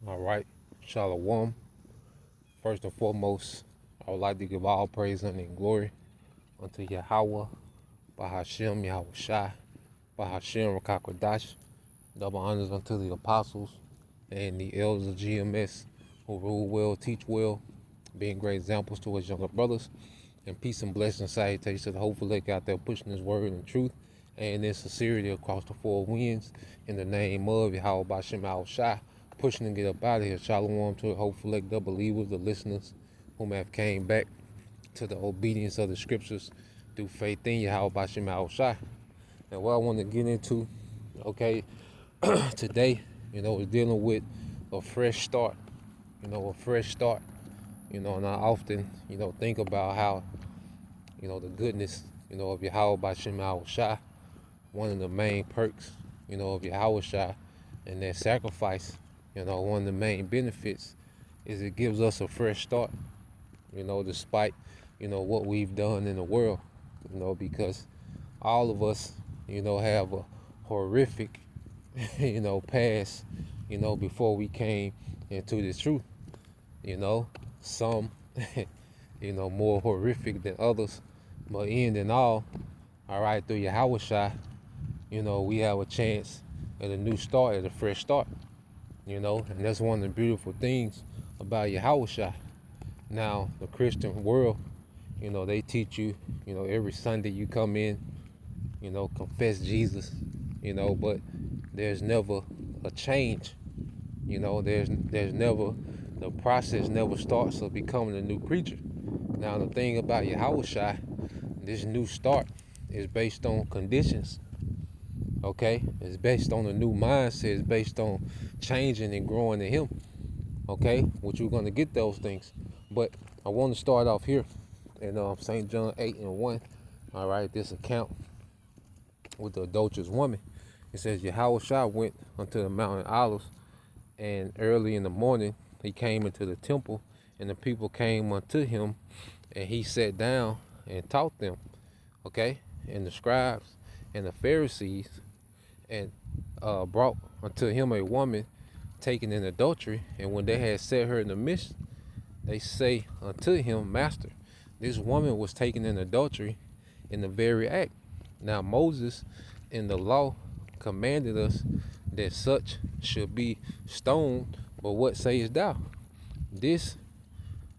All right, Shalom. First and foremost, I would like to give all praise and glory unto Yahweh, Bahashem, YAHAWASHI, Bahashem, Rakakwadash. Double honors unto the apostles and the elders of GMS who rule well, teach well, being great examples to his younger brothers. And peace and blessings, salutations to the hopeful elect out there pushing his word and truth and in sincerity across the four winds. In the name of Yahweh Bashem Shai, pushing to get up out of here. Shalom to the hopeful elect, the believers, the listeners whom have came back to the obedience of the scriptures through faith in Yahweh Bashem Shai. And what I want to get into, okay, today, is dealing with a fresh start, a fresh start. And I often, think about how, the goodness, of Yahweh Bashem Shai, one of the main perks, of Yahweh Shai and that sacrifice, one of the main benefits is it gives us a fresh start, despite, what we've done in the world, because all of us, have a horrific, past, before we came into the truth, some, more horrific than others, but in and all right, through Yahweh Shai, we have a chance at a new start, at a fresh start, and that's one of the beautiful things about Yahweh Shai. Now, the Christian world, they teach you, every Sunday you come in, confess Jesus, but there's never a change, there's never, the process never starts of becoming a new creature. Now, the thing about Yahweh Shai, this new start is based on conditions, okay? It's based on a new mindset. It's based on changing and growing in Him, okay? Which we're going to get those things. But I want to start off here in St. John 8:1, all right, this account with the adulterous woman. It says, Yahweh Shai went unto the mountain Olives, and early in the morning he came into the temple, and the people came unto him, and he sat down and taught them, okay? And the scribes and the Pharisees and brought unto him a woman taken in adultery, and when they had set her in the midst, they say unto him, Master, this woman was taken in adultery in the very act. Now Moses in the law commanded us that such should be stoned, but what sayest thou? This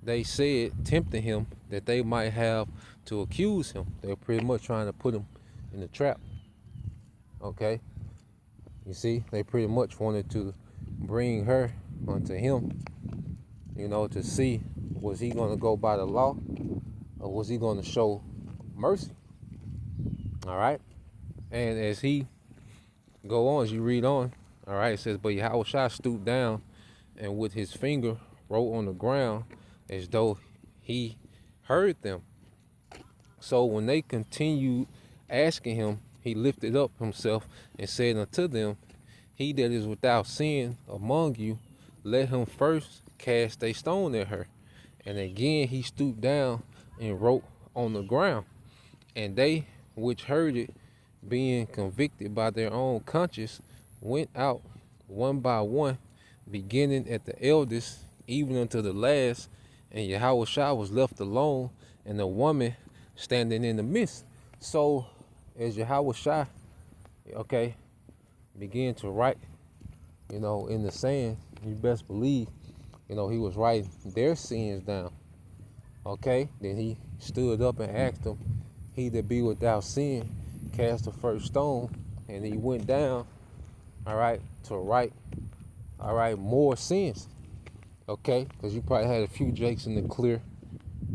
they said, tempting him that they might have to accuse him. They were pretty much trying to put him in the trap. Okay? You see, they pretty much wanted to bring her unto him, to see, was he going to go by the law or was he going to show mercy? All right? And as he go on, as you read on, all right, it says, but Yahweh Shai stooped down and with his finger wrote on the ground as though he heard them. So when they continued asking him, he lifted up himself and said unto them, he that is without sin among you, let him first cast a stone at her. And again he stooped down and wrote on the ground. And they which heard it, being convicted by their own conscience, went out one by one, beginning at the eldest, even unto the last. And Yahweh Shai was left alone, and the woman standing in the midst. So, as Yahweh Shai, okay, began to write, in the sand, you best believe, he was writing their sins down. Okay, then he stood up and asked them, he that be without sin, cast the first stone, and he went down, all right, to write, all right, more sins. Okay, because you probably had a few jakes in the clear,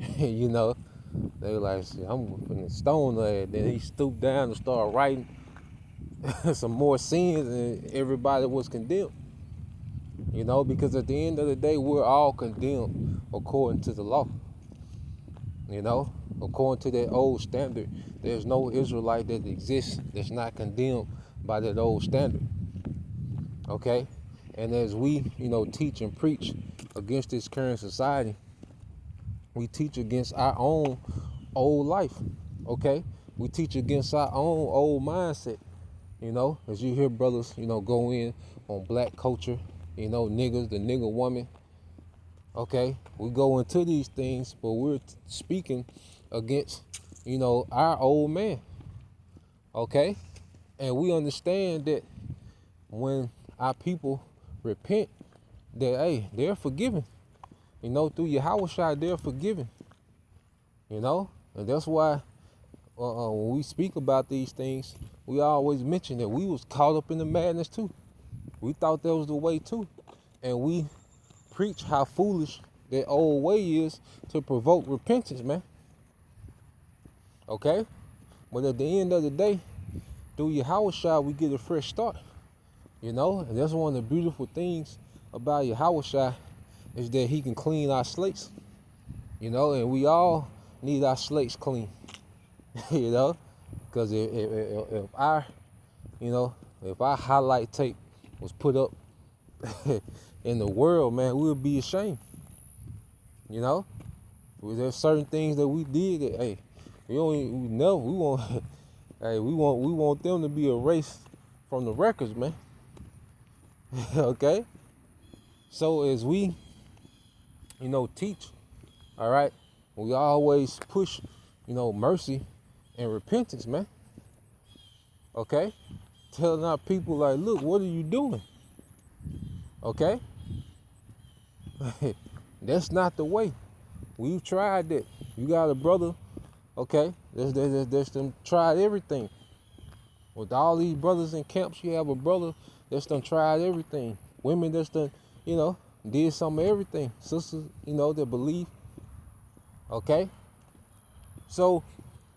they were like, I'm going to stone her. Then he stooped down and started writing some more sins, and everybody was condemned. Because at the end of the day, we're all condemned according to the law. According to that old standard, there's no Israelite that exists that's not condemned by that old standard. Okay? And as we, teach and preach against this current society, we teach against our own old life, okay? We teach against our own old mindset, as you hear brothers, go in on black culture, niggas, the nigga woman. Okay, we go into these things, but we're speaking against, our old man. Okay, and we understand that when our people repent, that hey, they're forgiven. Through YAHAWASHI, they're forgiven. And that's why when we speak about these things, we always mention that we was caught up in the madness too. We thought that was the way too, and we preach how foolish that old way is to provoke repentance, man. Okay? But at the end of the day, through YAHAWASHI, we get a fresh start. And that's one of the beautiful things about YAHAWASHI is that he can clean our slates. And we all need our slates clean. Because if our highlight tape was put up in the world, man, we would be ashamed. There's certain things that we did that, hey, we want hey, we want them to be erased from the records, man. Okay? So as we, teach, all right, we always push, mercy and repentance, man. Okay? Telling our people, like, look, what are you doing? Okay? That's not the way. We've tried that. You got a brother, okay? There's them tried everything. With all these brothers in camps, you have a brother that's done tried everything. Women that's done, did some of everything. Sisters, that believe. Okay? So,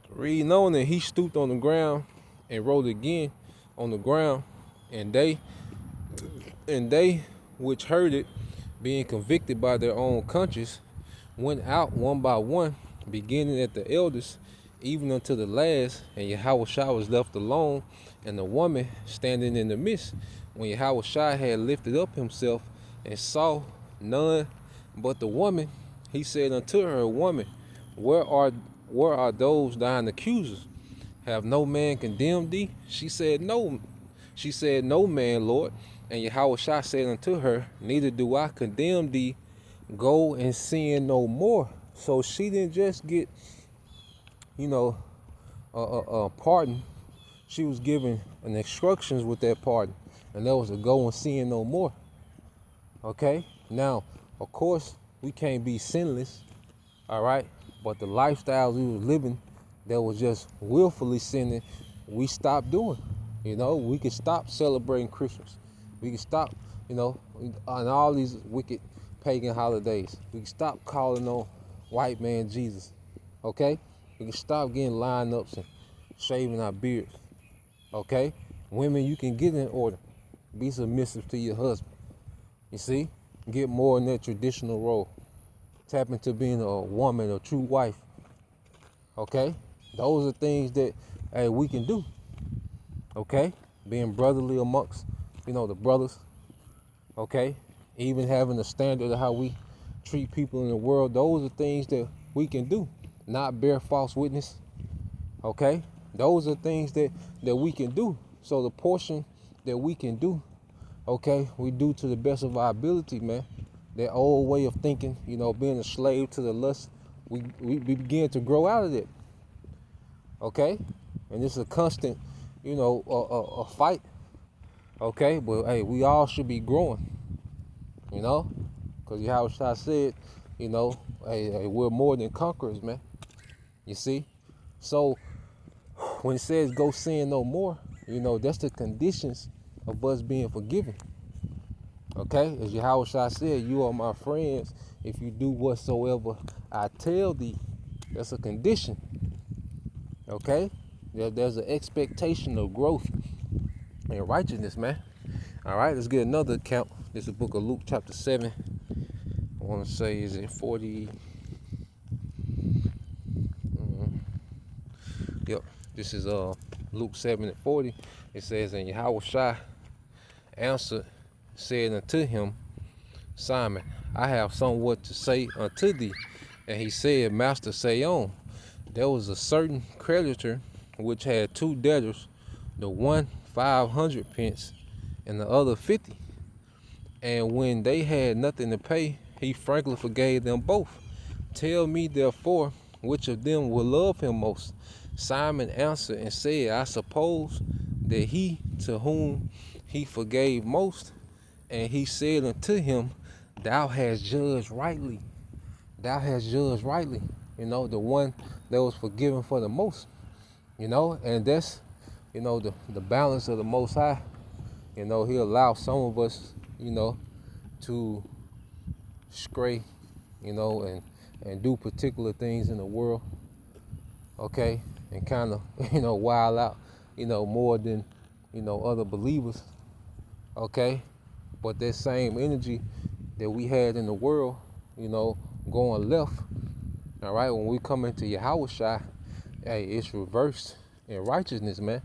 reading on it, he stooped on the ground and wrote again on the ground, and they which heard it, being convicted by their own conscience, went out one by one, beginning at the eldest, even unto the last, and YAHAWASHI was left alone, and the woman standing in the midst. When YAHAWASHI had lifted up himself and saw none but the woman, he said unto her, Woman, where are those thine accusers? Have no man condemned thee? She said, No. She said, No man, Lord. And YAHAWASHI said unto her, Neither do I condemn thee. Go and sin no more. So she didn't just get, a pardon. She was given an instructions with that pardon, and that was to go and sin no more. Okay? Now, of course, we can't be sinless, all right? But the lifestyles we was living that was just willfully sinning, we stopped doing. We could stop celebrating Christmas. We could stop, on all these wicked pagan holidays. We can stop calling on white man Jesus. Okay? We can stop getting lineups and shaving our beards. Okay? Women, you can get in order. Be submissive to your husband. You see? Get more in that traditional role. Tap into being a woman, a true wife. Okay? Those are things that, hey, we can do. Okay? Being brotherly amongst, the brothers. Okay? Even having a standard of how we treat people in the world. Those are things that we can do. Not bear false witness. Okay? Those are things that we can do. So the portion that we can do, okay, we do to the best of our ability, man. That old way of thinking, being a slave to the lust, we begin to grow out of it. Okay? And it's a constant, a fight. Okay? But, hey, we all should be growing. Because YAHAWASHI said, hey, we're more than conquerors, man. You see? So, when it says go sin no more, that's the conditions of us being forgiven. Okay? As YAHAWASHI said, you are my friends if you do whatsoever I tell thee. That's a condition. Okay? There's an expectation of growth and righteousness, man. All right, let's get another account. This is the book of Luke chapter 7. I want to say, is it 40? Yep. This is Luke 7:40. It says, and YAHAWASHI answered, said unto him, Simon, I have somewhat to say unto thee. And he said, Master, say on. There was a certain creditor which had two debtors, the one 500 pence and the other 50. And when they had nothing to pay, he frankly forgave them both. Tell me therefore, which of them will love him most? Simon answered and said, I suppose that he to whom he forgave most. And he said unto him, Thou hast judged rightly. Thou hast judged rightly. The one that was forgiven for the most. And that's, the balance of the Most High. He allows some of us, to stray, and do particular things in the world, okay, and kind of, wild out, more than, other believers, okay. But that same energy that we had in the world, going left, all right, when we come into YAHAWASHI, hey, it's reversed in righteousness, man.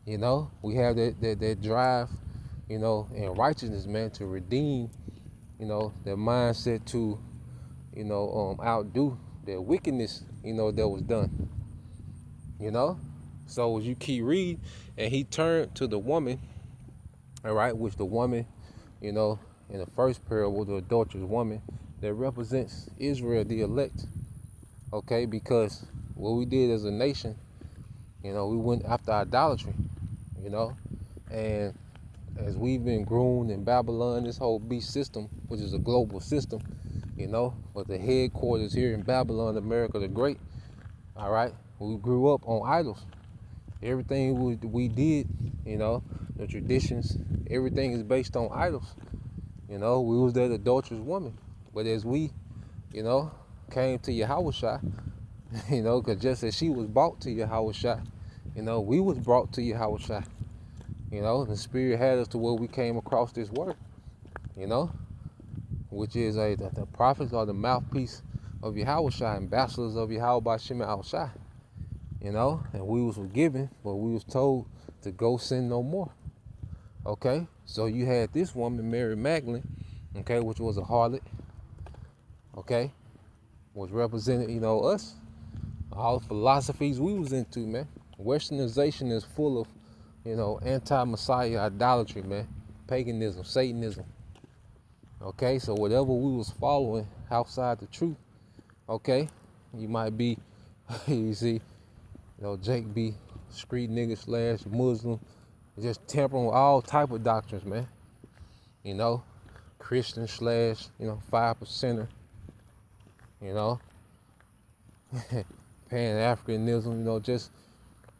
We have that drive, in righteousness, man, to redeem, that mindset to, outdo that wickedness, that was done. So as you keep reading, and he turned to the woman, all right, which the woman, in the first parable, the adulterous woman, that represents Israel, the elect, okay, because what we did as a nation, we went after idolatry, and as we've been groomed in Babylon, this whole beast system, which is a global system, but the headquarters here in Babylon, America the Great, all right, we grew up on idols. Everything we did, the traditions, everything is based on idols. We was that adulterous woman. But as we, came to YAHAWASHI, because just as she was brought to YAHAWASHI, we was brought to YAHAWASHI. The Spirit had us to where we came across this word, which is the prophets are the mouthpiece of YAHAWASHI, ambassadors of YAHAWASHI, and we was forgiven, but we was told to go sin no more. Okay, so you had this woman, Mary Magdalene, okay, which was a harlot, okay, which represented, us, all the philosophies we was into, man. Westernization is full of, anti-Messiah idolatry, man, paganism, Satanism. Okay, so whatever we was following outside the truth, okay, you might be, you see, Jake B, street nigga / Muslim, just tampering with all type of doctrines, man. Christian / 5%er, Pan-Africanism, just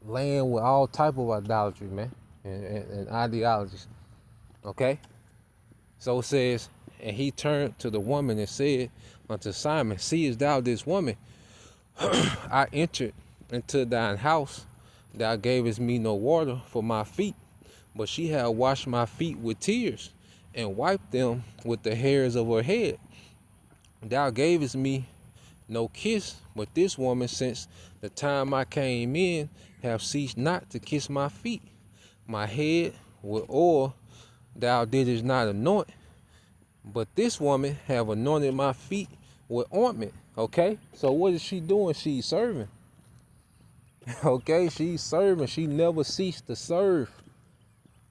laying with all type of idolatry, man, and ideologies. Okay? So it says, and he turned to the woman and said unto Simon, Seest thou this woman? I entered into thine house, thou gavest me no water for my feet, but she had washed my feet with tears, and wiped them with the hairs of her head. Thou gavest me no kiss, but this woman, since the time I came in, have ceased not to kiss my feet. My head with oil thou didst not anoint, but this woman have anointed my feet with ointment. Okay, so what is she doing? She's serving. Okay, she's serving. She never ceased to serve.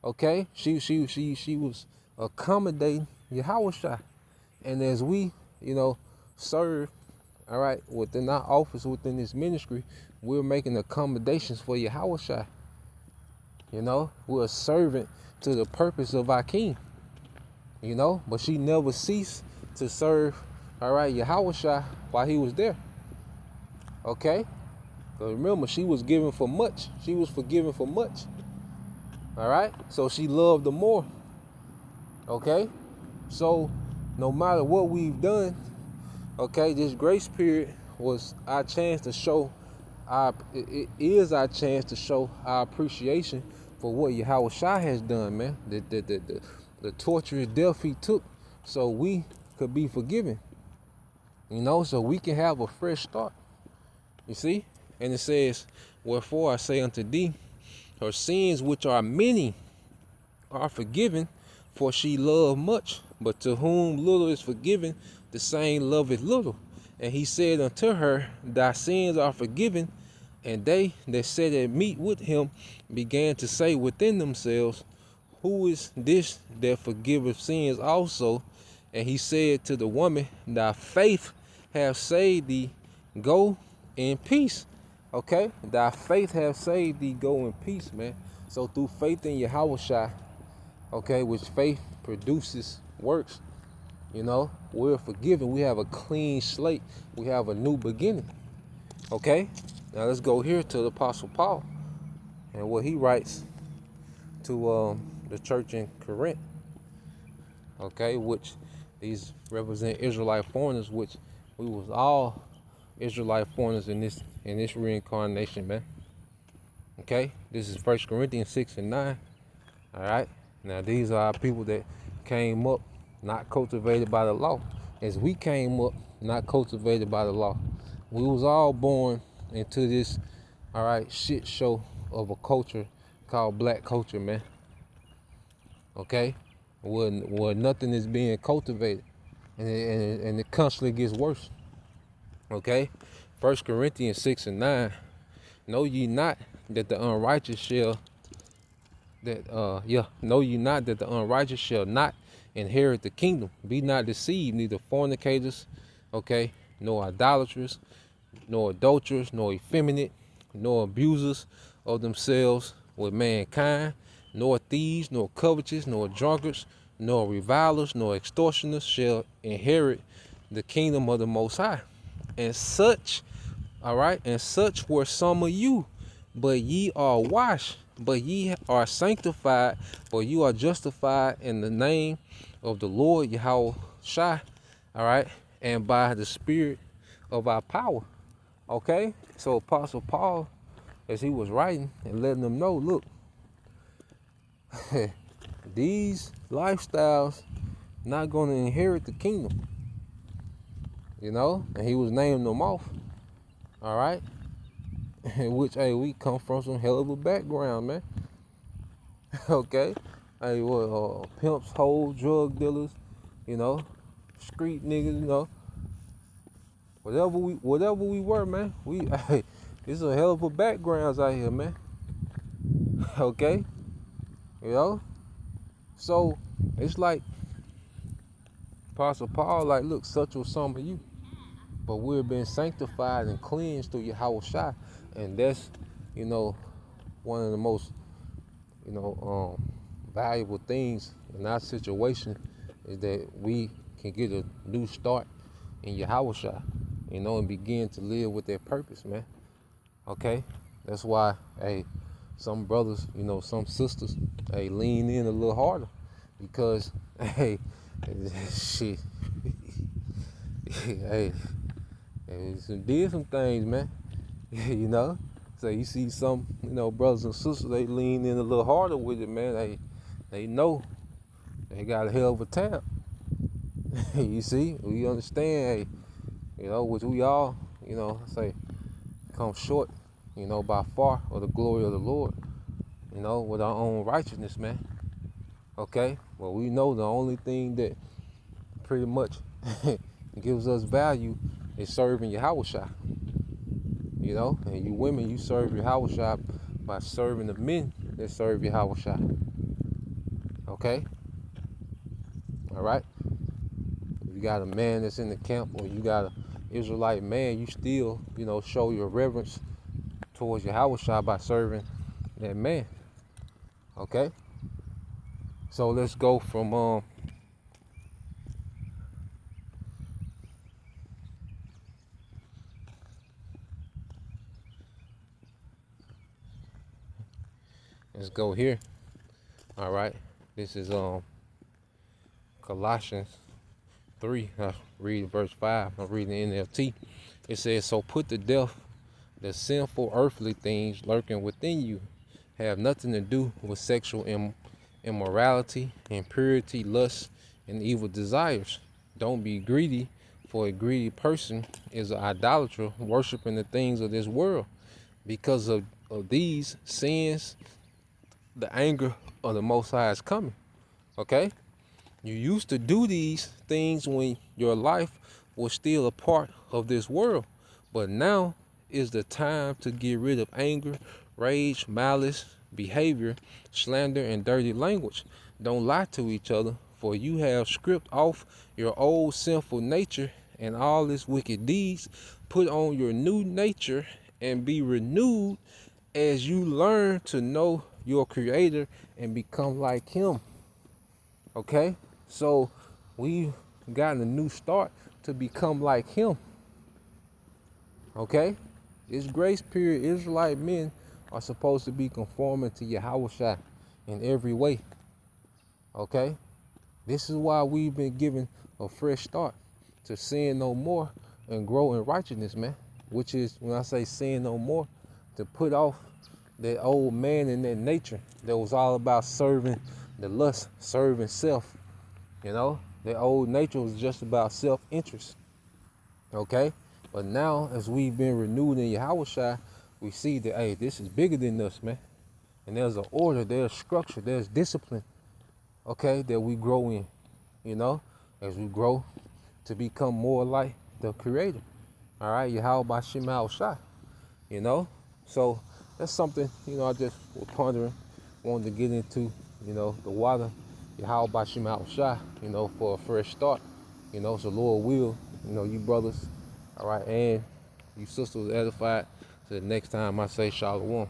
Okay, she was accommodating YAHAWASHI, and as we, serve, all right, within our office, within this ministry, we're making accommodations for YAHAWASHI. We're a servant to the purpose of our King. But she never ceased to serve, all right, YAHAWASHI while he was there. Okay, but remember, she was given for much. She was forgiven for much. All right, so she loved the more. Okay, so no matter what we've done, okay, this grace period was our chance to show it is our chance to show our appreciation for what YAHAWASHI has done, man. The torturous death he took so we could be forgiven. So we can have a fresh start. You see? And it says, Wherefore I say unto thee, her sins, which are many, are forgiven, for she loved much. But to whom little is forgiven, the same loveth little. And he said unto her, Thy sins are forgiven. And they that sat at meat with him began to say within themselves, who is this that forgiveth sins also? And he said to the woman, thy faith have saved thee, go in peace. Okay, thy faith have saved thee, go in peace, man. So through faith in YAHAWASHI, okay, which faith produces works, we're forgiven. We have a clean slate. We have a new beginning. Okay, now let's go here to the Apostle Paul and what he writes to the church in Corinth. Okay, which these represent Israelite foreigners, which we was all Israelite foreigners in this reincarnation, man. Okay, this is 1 Corinthians 6 and 9. All right, now these are our people that came up not cultivated by the law, as we came up not cultivated by the law. We was all born into this, all right, shit show of a culture called black culture, man. Okay, where nothing is being cultivated, and it constantly gets worse. Okay, 1 Corinthians 6 and 9. Know ye not that the unrighteous shall know ye not that the unrighteous shall not inherit the kingdom. Be not deceived, neither fornicators, okay, nor idolaters, nor adulterers, nor effeminate, nor abusers of themselves with mankind, nor thieves, nor covetous, nor drunkards, nor revilers, nor extortioners shall inherit the kingdom of the Most High. And such, all right, and such were some of you, but ye are washed, but ye are sanctified, but you are justified in the name of the Lord YAHAWASHI, all right, and by the Spirit of our power. Okay, so Apostle Paul, as he was writing and letting them know, look, these lifestyles not going to inherit the kingdom, and he was naming them off, all right, which, hey, we come from some hell of a background, man. Okay, hey, what, pimps, hoes, drug dealers, street niggas, whatever we were, man. Hey, it's a hell of a backgrounds out here, man. Okay, so it's like Apostle Paul, like, look, such was some of you, but we've been sanctified and cleansed through YAHAWASHI, and that's, one of the most, valuable things in our situation is that we can get a new start in YAHAWASHI, and begin to live with that purpose, man. Okay, that's why, hey, some brothers, some sisters, hey, lean in a little harder, because, hey, shit, hey, did some things, man. So you see some, brothers and sisters, they lean in a little harder with it, man. They know they got a hell of a tab. You see, we understand, hey, which we all, say, come short, by far of the glory of the Lord, with our own righteousness, man. Okay, well, we know the only thing that pretty much gives us value is serving YAHAWASHI. And you women, you serve YAHAWASHI by serving the men that serve YAHAWASHI. Okay, all right. If you got a man that's in the camp, or you got an Israelite man, you still, show your reverence towards YAHAWASHI by serving that man. Okay, so let's go from let's go here. All right, this is Colossians 3. I read verse 5. I'm reading the NLT. It says, so put to death the sinful earthly things lurking within you. Have nothing to do with sexual immorality, impurity, lust, and evil desires. Don't be greedy, for a greedy person is an idolater, worshiping the things of this world. Because of these sins, the anger of the Most High is coming. Okay? You used to do these things when your life was still a part of this world. But now is the time to get rid of anger, rage, malice, behavior, slander, and dirty language. don't lie to each other, for you have stripped off your old sinful nature and all its wicked deeds. Put on your new nature and be renewed as you learn to know your Creator and become like Him. Okay? So we've gotten a new start to become like Him. Okay? This grace period, Israelite men are supposed to be conforming to YAHAWASHI in every way. Okay? This is why we've been given a fresh start to sin no more and grow in righteousness, man. Which is, when I say sin no more, to put off that old man and that nature that was all about serving the lust, serving self. You know, the old nature was just about self-interest. Okay? But now, as we've been renewed in YAHAWASHI, we see that, hey, this is bigger than us, man. And there's an order, there's structure, there's discipline, okay, that we grow in, you know, as we grow to become more like the Creator. All right, YAHAWASHI, you know. So that's something, you know, I just was pondering, wanted to get into, you know, the water, YAHAWASHI, you know, for a fresh start. You know, so Lord will, you know, you brothers, all right, and you sisters edified. So the next time I say Shalom.